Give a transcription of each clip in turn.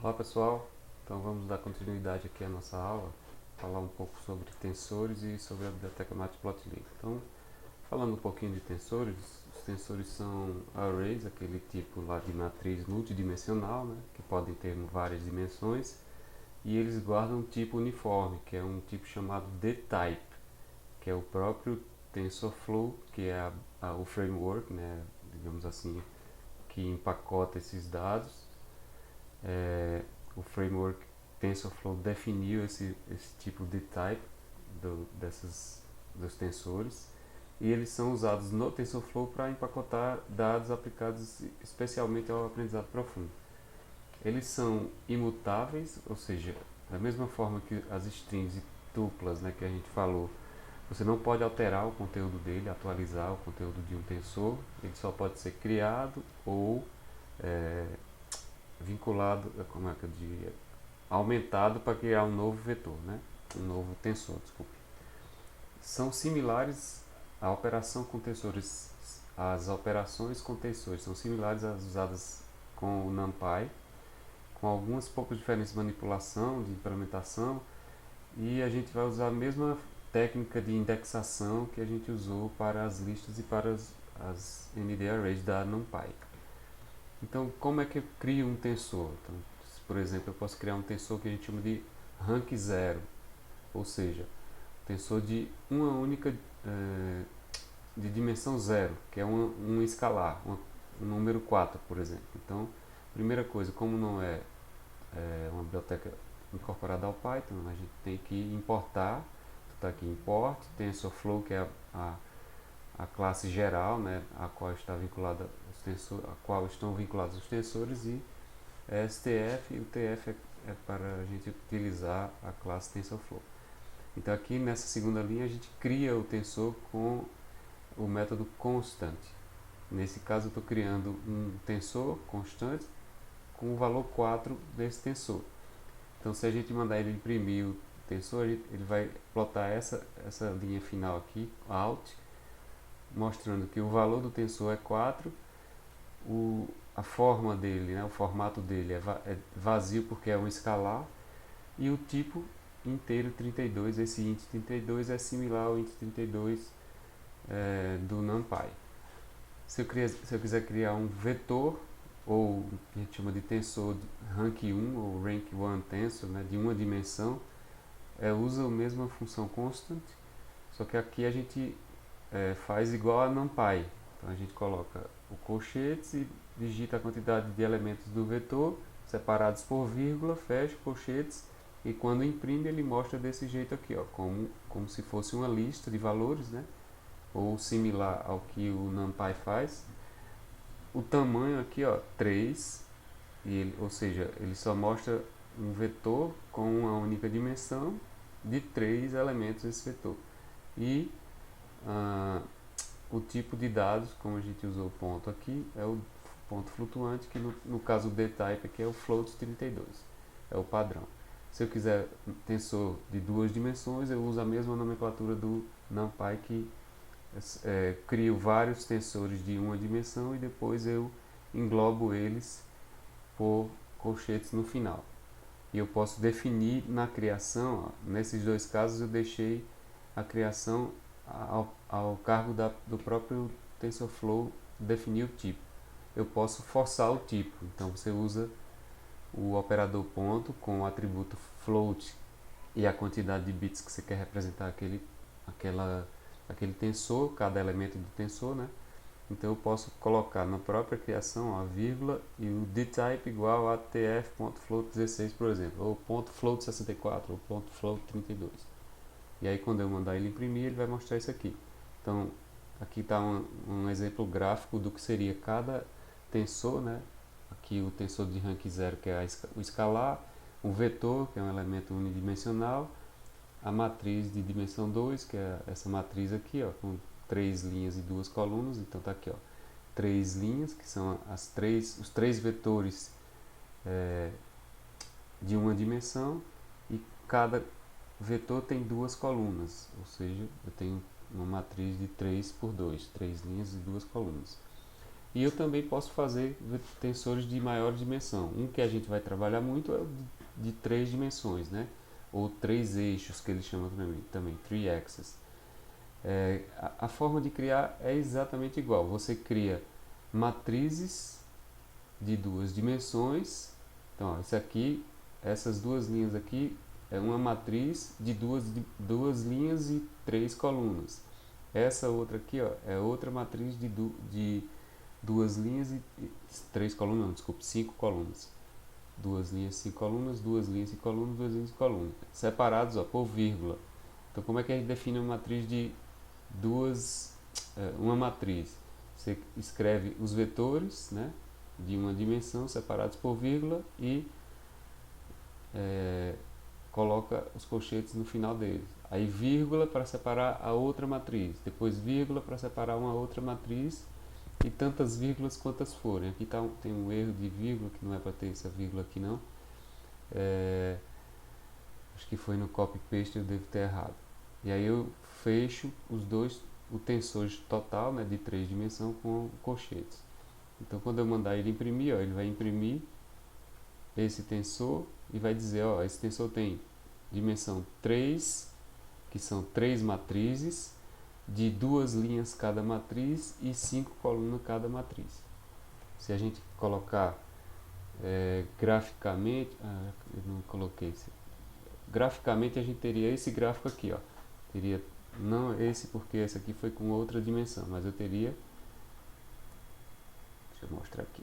Olá pessoal, então vamos dar continuidade aqui à nossa aula, falar um pouco sobre tensores e sobre a biblioteca Matplotlib. Então, falando um pouquinho de tensores, os tensores são arrays, aquele tipo lá de matriz multidimensional, né, que podem ter várias dimensões, e eles guardam um tipo uniforme, que é um tipo chamado dtype, que é o próprio TensorFlow, que é o framework, né, digamos assim, que empacota esses dados. O framework TensorFlow definiu esse tipo de type dos tensores, e eles são usados no TensorFlow para empacotar dados aplicados especialmente ao aprendizado profundo. Eles são imutáveis, ou seja, da mesma forma que as strings e tuplas, né, que a gente falou, você não pode alterar o conteúdo dele, atualizar o conteúdo de um tensor, ele só pode ser criado ou é, vinculado, como é que eu diria, aumentado para criar um novo vetor, né? Um novo tensor, desculpe. São similares à operação com tensores, as operações com tensores são similares às usadas com o NumPy, com algumas poucas diferenças de manipulação, de implementação, e a gente vai usar a mesma técnica de indexação que a gente usou para as listas e para as ND arrays da NumPy. Então, como é que eu crio um tensor? Então, por exemplo, eu posso criar um tensor que a gente chama de rank 0, ou seja, tensor de uma única de dimensão zero, que é um escalar, um número 4, por exemplo. Então, primeira coisa, como não é uma biblioteca incorporada ao Python, a gente tem que importar, está aqui import, TensorFlow, que é a classe geral, né, a qual está vinculada os tensores, a qual estão vinculados os tensores, e STF, e o TF é para a gente utilizar a classe TensorFlow. Então aqui nessa segunda linha a gente cria o tensor com o método constant. Nesse caso eu estou criando um tensor constante com o valor 4 desse tensor. Então se a gente mandar ele imprimir o tensor, ele vai plotar essa linha final aqui, out, mostrando que o valor do tensor é 4, a forma dele, né, o formato dele é vazio porque é um escalar, e o tipo inteiro 32, esse int 32 é similar ao int 32 do NumPy. Se eu quiser criar um vetor, ou que a gente chama de tensor de rank 1 ou rank 1 tensor, né, de uma dimensão, usa a mesma função constant, só que aqui a gente faz igual a NumPy. Então a gente coloca o colchetes e digita a quantidade de elementos do vetor, separados por vírgula, fecha colchetes, e quando imprime ele mostra desse jeito aqui, ó, como se fosse uma lista de valores, né? Ou similar ao que o NumPy faz. O tamanho aqui, ó, 3, ou seja, ele só mostra um vetor com uma única dimensão de 3 elementos desse vetor. E ah, o tipo de dados, como a gente usou o ponto aqui, é o ponto flutuante, que no caso o dtype aqui é o float 32, é o padrão. Se eu quiser tensor de duas dimensões, eu uso a mesma nomenclatura do NumPy, que crio vários tensores de uma dimensão e depois eu englobo eles por colchetes no final. E eu posso definir na criação, ó, nesses dois casos eu deixei a criação ao cargo do próprio TensorFlow definir o tipo. Eu posso forçar o tipo, então você usa o operador ponto com o atributo float e a quantidade de bits que você quer representar aquele tensor, cada elemento do tensor, né? Então eu posso colocar na própria criação ó, a vírgula e o dtype igual a tf.float16, por exemplo, ou .float64 ou .float32. E aí quando eu mandar ele imprimir, ele vai mostrar isso aqui. Então aqui está um exemplo gráfico do que seria cada tensor, né? Aqui o tensor de rank 0, que é o escalar, o vetor, que é um elemento unidimensional, a matriz de dimensão 2, que é essa matriz aqui, ó, com 3 linhas e 2 colunas. Então tá aqui, ó, 3 linhas, que são os 3 vetores de uma dimensão, e cada vetor tem 2 colunas, ou seja, eu tenho uma matriz de 3 por 2, 3 linhas e 2 colunas. E eu também posso fazer tensores de maior dimensão. Um que a gente vai trabalhar muito é o de 3 dimensões, né? Ou 3 eixos, que eles chamam também 3 axes. A forma de criar é exatamente igual. Você cria matrizes de 2 dimensões. Então, ó, essas 2 linhas aqui é uma matriz de duas linhas e 3 colunas. Essa outra aqui, ó, é outra matriz de 2 linhas e 3 colunas, não, desculpe, 5 colunas. 2 linhas, 5 colunas, 2 linhas, 5 colunas, 2 linhas, 5 colunas. Separados, ó, por vírgula. Então, como é que a gente define uma matriz de uma matriz? Você escreve os vetores, né, de uma dimensão separados por vírgula e coloca os colchetes no final deles. Aí vírgula para separar a outra matriz, depois vírgula para separar uma outra matriz e tantas vírgulas quantas forem. Aqui tem um erro de vírgula, que não é para ter essa vírgula aqui não. Acho que foi no copy paste, eu devo ter errado. E aí eu fecho os dois, o tensor total, né, de 3 dimensões com colchetes. Então quando eu mandar ele imprimir, ó, ele vai imprimir esse tensor e vai dizer, ó, esse tensor tem dimensão 3, que são 3 matrizes, de 2 linhas cada matriz e 5 colunas cada matriz. Se a gente colocar graficamente, eu não coloquei esse. Graficamente a gente teria esse gráfico aqui, ó. Teria, não esse porque esse aqui foi com outra dimensão, mas eu teria, deixa eu mostrar aqui.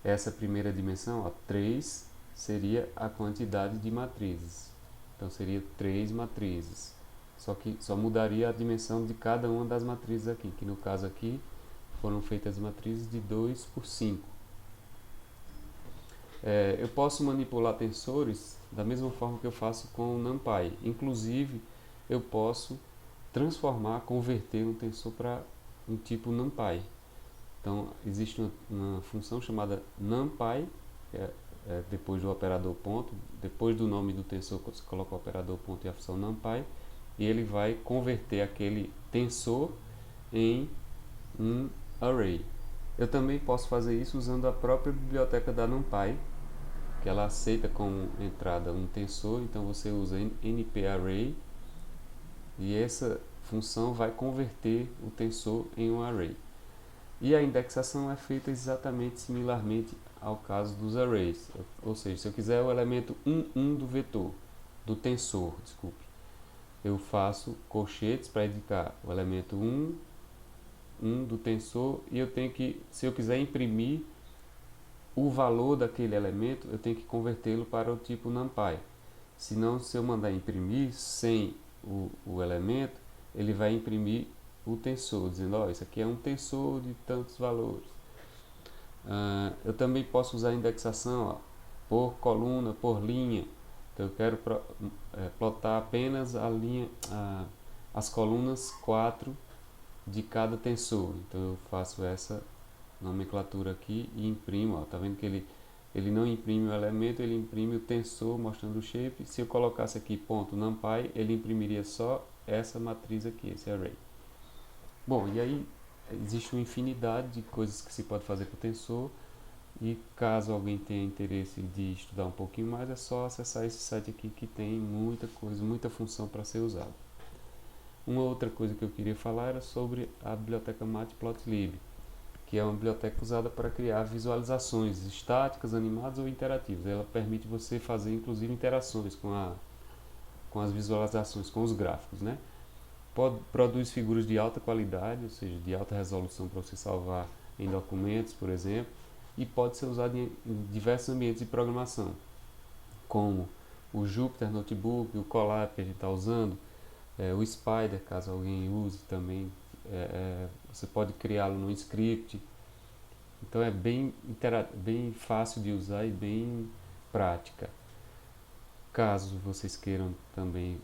Essa primeira dimensão, ó, 3, seria a quantidade de matrizes. Então seria 3 matrizes. Só que só mudaria a dimensão de cada uma das matrizes aqui, que no caso aqui foram feitas matrizes de 2 por 5. Eu posso manipular tensores da mesma forma que eu faço com o NumPy. Inclusive, eu posso converter um tensor para um tipo NumPy. Então, existe uma função chamada NumPy, que é depois do operador ponto, depois do nome do tensor, você coloca o operador ponto e a função NumPy, e ele vai converter aquele tensor em um array. Eu também posso fazer isso usando a própria biblioteca da NumPy, que ela aceita como entrada um tensor, então você usa nparray e essa função vai converter o tensor em um array. E a indexação é feita exatamente similarmente ao caso dos arrays, ou seja, se eu quiser o elemento 1 do vetor, do tensor, desculpe, eu faço colchetes para indicar o elemento 1 do tensor, e eu tenho que, se eu quiser imprimir o valor daquele elemento, eu tenho que convertê-lo para o tipo NumPy. Senão, se eu mandar imprimir sem o elemento, ele vai imprimir o tensor, dizendo, ó, isso aqui é um tensor de tantos valores. Eu também posso usar a indexação, ó, por coluna, por linha. Então eu quero plotar apenas as colunas 4 de cada tensor. Então eu faço essa nomenclatura aqui e imprimo, ó, tá vendo que ele não imprime o elemento, ele imprime o tensor mostrando o shape. Se eu colocasse aqui ponto NumPy, ele imprimiria só essa matriz aqui, esse array. Bom, e aí existe uma infinidade de coisas que se pode fazer com o tensor, e caso alguém tenha interesse de estudar um pouquinho mais, é só acessar esse site aqui que tem muita coisa, muita função para ser usada. Uma outra coisa que eu queria falar era sobre a biblioteca Matplotlib, que é uma biblioteca usada para criar visualizações estáticas, animadas ou interativas. Ela permite você fazer inclusive interações com as visualizações, com os gráficos, né? Produz figuras de alta qualidade, ou seja, de alta resolução para você salvar em documentos, por exemplo, e pode ser usado em diversos ambientes de programação, como o Jupyter Notebook, o Colab que a gente está usando, o Spider, caso alguém use também, você pode criá-lo no script. Então é bem fácil de usar e bem prática. Caso vocês queiram também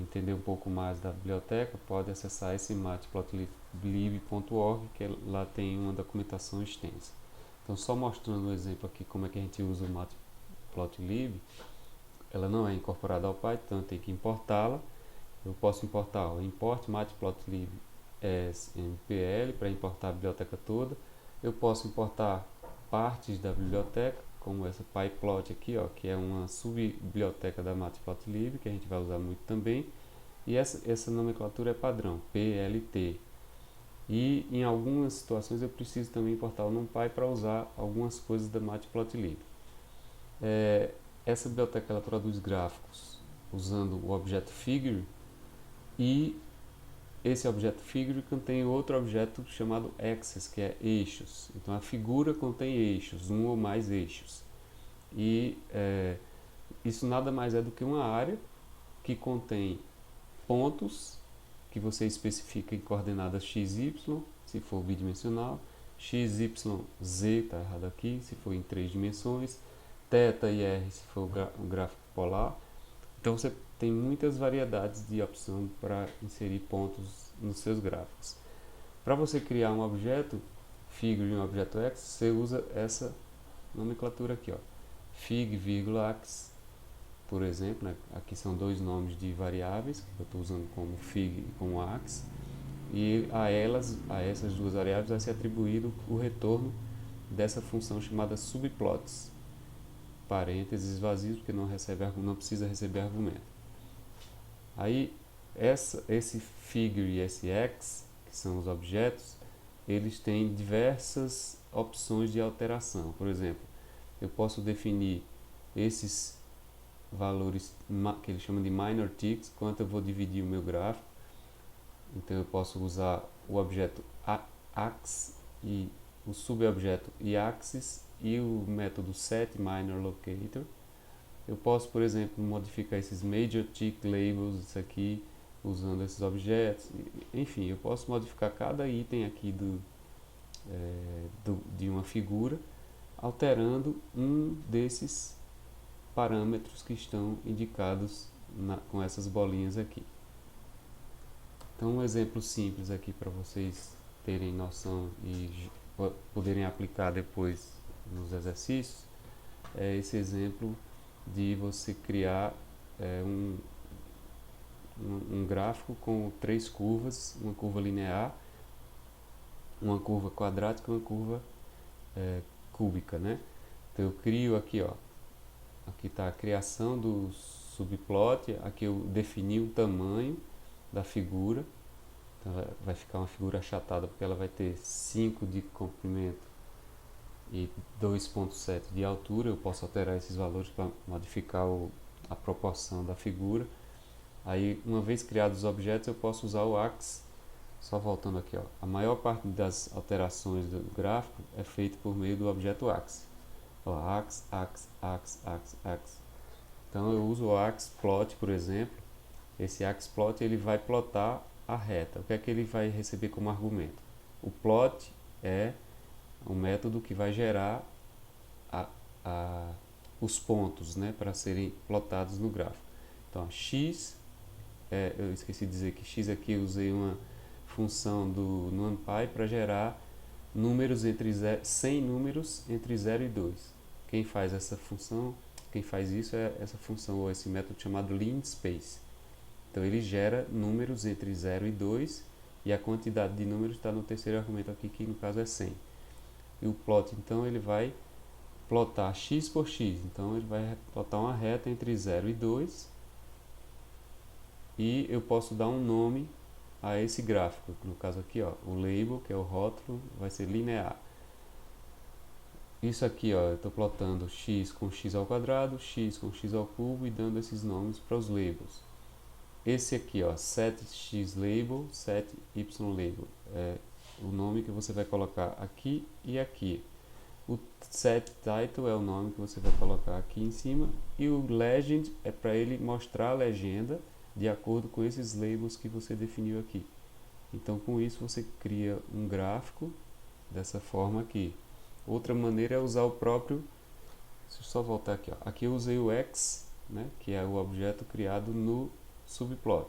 entender um pouco mais da biblioteca, pode acessar esse matplotlib.org, que lá tem uma documentação extensa. Então, só mostrando um exemplo aqui como é que a gente usa o Matplotlib. Ela não é incorporada ao Python, então eu tenho que importá-la. Eu posso importar o import matplotlib as mpl para importar a biblioteca toda. Eu posso importar partes da biblioteca, como essa pyplot aqui, ó, que é uma subbiblioteca da Matplotlib, que a gente vai usar muito também. E essa nomenclatura é padrão, PLT. E em algumas situações eu preciso também importar o NumPy para usar algumas coisas da Matplotlib. Essa biblioteca ela produz gráficos usando o objeto figure, e esse objeto figure contém outro objeto chamado axis, que é eixos. Então a figura contém eixos, um ou mais eixos. E isso nada mais é do que uma área que contém pontos que você especifica em coordenadas x, y, se for bidimensional, x, y, z, está errado aqui, se for em 3 dimensões, θ e r se for um gráfico polar. Então você tem muitas variedades de opção para inserir pontos nos seus gráficos. Para você criar um objeto figure e um objeto x, você usa essa nomenclatura aqui, ó, fig, x, por exemplo, né? Aqui são dois nomes de variáveis que eu estou usando como fig e como ax, e a essas duas variáveis vai ser atribuído o retorno dessa função chamada subplots, parênteses vazios, porque não precisa receber argumento. Aí esse figure e esse x, que são os objetos, eles têm diversas opções de alteração. Por exemplo, eu posso definir esses valores que ele chama de minor ticks, quanto eu vou dividir o meu gráfico. Então eu posso usar o objeto ax e o subobjeto axis e o método setMinorLocator. Eu posso, por exemplo, modificar esses major tick labels, isso aqui, usando esses objetos. Enfim, eu posso modificar cada item aqui de uma figura, alterando um desses parâmetros que estão indicados com essas bolinhas aqui. Então, um exemplo simples aqui para vocês terem noção e poderem aplicar depois nos exercícios é esse exemplo de você criar um gráfico com 3 curvas, uma curva linear, uma curva quadrática e uma curva cúbica, né? Então eu crio aqui, ó, aqui está a criação do subplot, aqui eu defini o tamanho da figura, então vai ficar uma figura achatada porque ela vai ter 5 de comprimento e 2.7 de altura. Eu posso alterar esses valores para modificar a proporção da figura. Aí, uma vez criados os objetos, eu posso usar o ax. Só voltando aqui, ó, a maior parte das alterações do gráfico é feita por meio do objeto ax. Ó, ax. Então eu uso o axplot, por exemplo. Esse axplot ele vai plotar a reta. O que é que ele vai receber como argumento? O plot é um método que vai gerar os pontos, né, para serem plotados no gráfico. Então, x, eu esqueci de dizer que x aqui eu usei uma função do NumPy para gerar números 100 números entre 0 e 2. Quem faz essa função, quem faz isso é essa função, ou esse método chamado linspace. Então ele gera números entre 0 e 2, e a quantidade de números está no terceiro argumento aqui, que no caso é 100. E o plot, então, ele vai plotar x por x. Então ele vai plotar uma reta entre 0 e 2. E eu posso dar um nome a esse gráfico. No caso aqui, ó, o label, que é o rótulo, vai ser linear. Isso aqui, ó, eu estou plotando x com x ao quadrado, x com x ao cubo, e dando esses nomes para os labels. Esse aqui, ó, setXLabel, setYLabel, é o nome que você vai colocar aqui e aqui. O setTitle é o nome que você vai colocar aqui em cima, e o legend é para ele mostrar a legenda de acordo com esses labels que você definiu aqui. Então, com isso você cria um gráfico dessa forma aqui. Outra maneira é usar o próprio, deixa eu só voltar aqui, ó. Aqui eu usei o x, né, que é o objeto criado no subplot.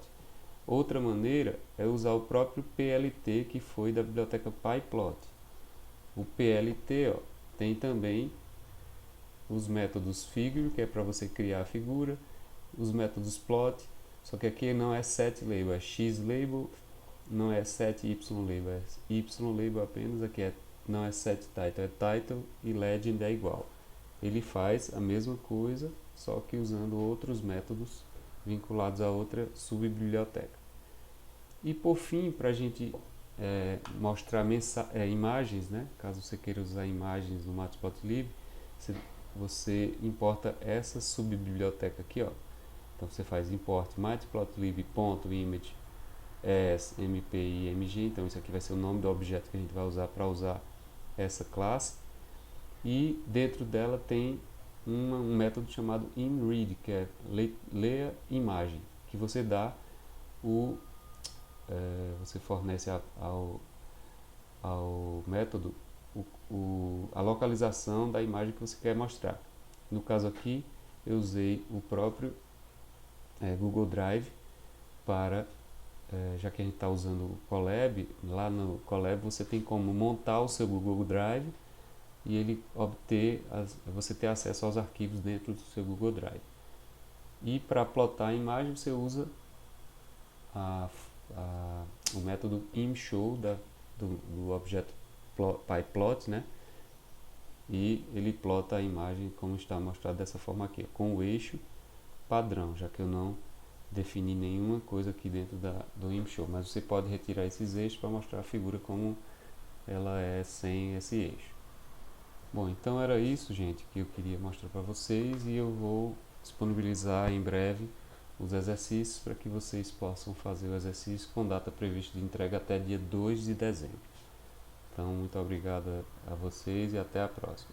Outra maneira é usar o próprio PLT, que foi da biblioteca pyplot. O PLT, ó, tem também os métodos figure, que é para você criar a figura, os métodos plot, só que aqui não é setLabel, é xLabel, não é setYLabel, é YLabel apenas, aqui é não é setTitle, é title e legend é igual. Ele faz a mesma coisa, só que usando outros métodos vinculados a outra subbiblioteca. E por fim, para a gente mostrar imagens, né? Caso você queira usar imagens no Matplotlib, você importa essa subbiblioteca aqui, ó. Então você faz import matplotlib.image as mpimg. Então isso aqui vai ser o nome do objeto que a gente vai usar para usar essa classe. E dentro dela tem um método chamado imRead, que é leia imagem, que você dá você fornece ao método a localização da imagem que você quer mostrar. No caso aqui, eu usei o próprio Google Drive para, já que a gente está usando o Colab, lá no Colab você tem como montar o seu Google Drive e ele você ter acesso aos arquivos dentro do seu Google Drive. E para plotar a imagem você usa o método imshow do objeto pyplot, né? E ele plota a imagem como está mostrado dessa forma aqui, com o eixo padrão, já que eu não defini nenhuma coisa aqui dentro do imshow, mas você pode retirar esses eixos para mostrar a figura como ela é sem esse eixo. Bom, então era isso, gente, que eu queria mostrar para vocês, e eu vou disponibilizar em breve os exercícios para que vocês possam fazer o exercício com data prevista de entrega até dia 2 de dezembro. Então, muito obrigado a vocês e até a próxima.